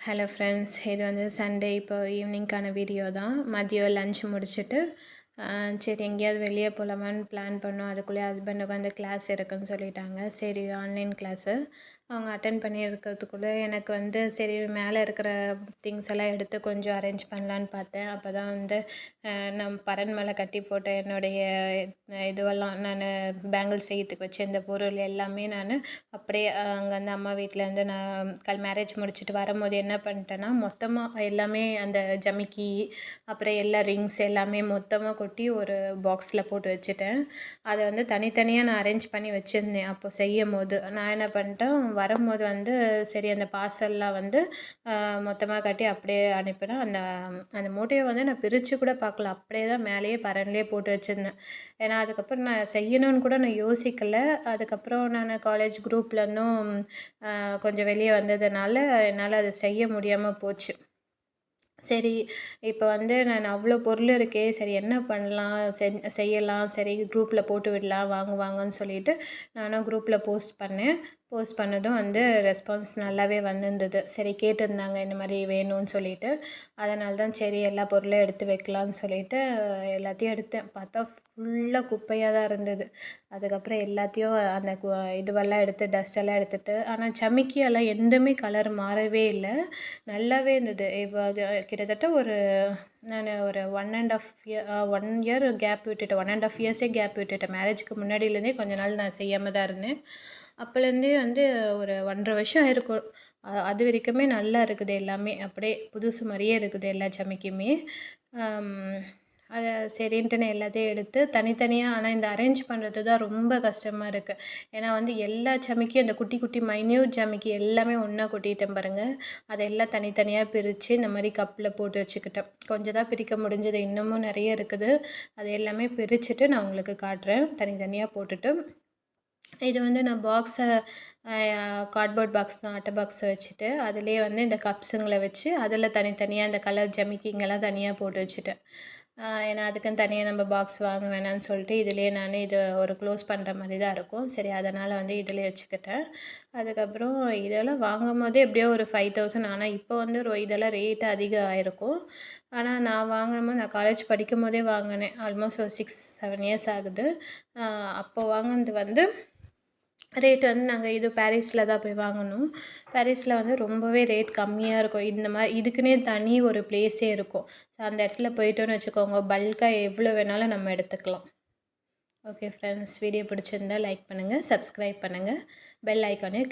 Hello friends, இது வந்து Sunday இப்போ ஈவினிங்க்கான வீடியோ தான். மதியம் லன்ச் முடிச்சுட்டு சரி எங்கேயாவது வெளியே போகலாமான்னு பிளான் பண்ணோம். அதுக்குள்ளே ஹஸ்பண்டுக்கு வந்து கிளாஸ் இருக்குதுன்னு சொல்லிட்டாங்க. சரி ஆன்லைன் கிளாஸு அவங்க அட்டென்ட் பண்ணி இருக்கிறதுக்குள்ளே எனக்கு வந்து சரி மேலே இருக்கிற திங்ஸ் எல்லாம் எடுத்து கொஞ்சம் அரேஞ்ச் பண்ணலான்னு பார்த்தேன். அப்போ தான் வந்து நான் பரண் மேலே கட்டி போட்ட என்னுடைய இதுவெல்லாம் நான் பேங்கிள் செய்யறதுக்கு வச்ச இந்த பொருள் எல்லாமே நான் அப்படியே அங்கேருந்து அம்மா வீட்டிலேருந்து நான் மேரேஜ் முடிச்சுட்டு வரும்போது என்ன பண்ணிட்டேன்னா மொத்தமாக எல்லாமே அந்த ஜமிக்கி அப்புறம் எல்லா ரிங்ஸ் எல்லாமே மொத்தமாக கொட்டி ஒரு பாக்ஸில் போட்டு வச்சுட்டேன். அதை வந்து தனித்தனியாக நான் அரேஞ்ச் பண்ணி வச்சுருந்தேன். அப்போ செய்யும் போது நான் என்ன பண்ணிட்டேன், வரும்போது வந்து சரி அந்த பார்சல்லாம் வந்து மொத்தமாக கட்டி அப்படியே அனுப்பினேன். அந்த அந்த மூட்டையை வந்து நான் பிரித்து கூட பார்க்கல, அப்படியே தான் மேலேயே பரன்லேயே போட்டு வச்சுருந்தேன். ஏன்னா அதுக்கப்புறம் நான் செய்யணும்னு கூட நான் யோசிக்கலை. அதுக்கப்புறம் நான் காலேஜ் குரூப்லேருந்தும் கொஞ்சம் வெளியே வந்ததுனால என்னால் அதை செய்ய முடியாமல் போச்சு. சரி இப்போ வந்து நான் அவ்வளோ பொருள் இருக்கே, சரி என்ன பண்ணலாம், செய்யலாம், சரி குரூப்பில் போட்டு விடலாம் வாங்குவாங்கன்னு சொல்லிட்டு நானும் குரூப்பில் போஸ்ட் பண்ணேன். போஸ்ட் பண்ணதும் வந்து ரெஸ்பான்ஸ் நல்லாவே வந்திருந்தது. சரி கேட்டிருந்தாங்க இந்த மாதிரி வேணும்னு சொல்லிட்டு. அதனால தான் சரி எல்லா பொருளும் எடுத்து வைக்கலான்னு சொல்லிட்டு எல்லாத்தையும் எடுத்தேன். பார்த்தா ஃபுல்லாக குப்பையாக தான் இருந்தது. அதுக்கப்புறம் எல்லாத்தையும் அந்த இதுவெல்லாம் எடுத்து டஸ்ட் எல்லாம் எடுத்துகிட்டு, ஆனால் சமிக்கியெல்லாம் எதுவுமே கலர் மாறவே இல்லை, நல்லாவே இருந்தது. இப்போ அது கிட்டத்தட்ட நான் ஒரு 1 இயர் கேப் விட்டுட்டேன். 1.5 இயர்ஸே கேப் விட்டுட்டேன். மேரேஜுக்கு முன்னாடியிலேருந்தே கொஞ்ச நாள் நான் செய்யாமல் தான் இருந்தேன். அப்போலேருந்தே வந்து ஒரு 1.5 வருஷம் ஆயிருக்கும். அது வரைக்குமே நல்லா இருக்குது, எல்லாமே அப்படியே புதுசு மாதிரியே இருக்குது எல்லா சமிக்கியுமே. அதை சரின்ட்டு நான் எல்லாத்தையும் எடுத்து தனித்தனியாக, ஆனால் இந்த அரேஞ்ச் பண்ணுறது தான் ரொம்ப கஷ்டமாக இருக்குது. ஏன்னா வந்து எல்லா சமிக்கியும் அந்த குட்டி குட்டி மைன்யூட் ஜமிக்கி எல்லாமே ஒன்றா கொட்டிட்டேன் பாருங்கள். அதெல்லாம் தனித்தனியாக பிரித்து இந்த மாதிரி கப்பில் போட்டு வச்சுக்கிட்டேன். கொஞ்சம் தான் பிரிக்க முடிஞ்சது, இன்னமும் நிறைய இருக்குது. அது எல்லாமே பிரிச்சுட்டு நான் உங்களுக்கு காட்டுறேன் தனித்தனியாக போட்டுட்டு. இது வந்து நான் பாக்ஸை கார்ட்போர்ட் பாக்ஸ் தான், அட்டை பாக்ஸை வச்சுட்டு அதிலே வந்து இந்த கப்ஸுங்களை வச்சு அதில் தனித்தனியாக இந்த கலர் ஜமிக்கிங்கெல்லாம் தனியாக போட்டு வச்சுட்டேன். ஏன்னா அதுக்குன்னு தனியாக நம்ம பாக்ஸ் வாங்க வேணாம்னு சொல்லிட்டு இதிலே நான் இது ஒரு க்ளோஸ் பண்ணுற மாதிரி தான் இருக்கும். சரி அதனால் வந்து இதிலே வச்சுக்கிட்டேன். அதுக்கப்புறம் இதெல்லாம் வாங்கும் போதே எப்படியோ ஒரு 5000. ஆனால் இப்போ வந்து இதெல்லாம் ரேட் அதிகம் ஆகிருக்கும். ஆனால் நான் வாங்கினோம், நான் காலேஜ் படிக்கும் போதே வாங்கினேன். ஆல்மோஸ்ட் ஒரு 6-7 இயர்ஸ் ஆகுது. அப்போ வாங்கினது வந்து ரேட் வந்து நாங்கள் இது பாரிஸில் தான் போய் வாங்கினோம். பாரிஸில் வந்து ரொம்பவே ரேட் கம்மியாக இருக்கும். இந்த மாதிரி இதுக்குன்னே தனி ஒரு பிளேஸே இருக்கும். ஸோ அந்த இடத்துல போயிட்டோன்னு வச்சுக்கோங்க, பல்காக எவ்வளோ வேணாலும் நம்ம எடுத்துக்கலாம். ஓகே ஃப்ரெண்ட்ஸ், வீடியோ பிடிச்சிருந்தா லைக் பண்ணுங்கள், சப்ஸ்கிரைப் பண்ணுங்கள், பெல் ஐக்கானே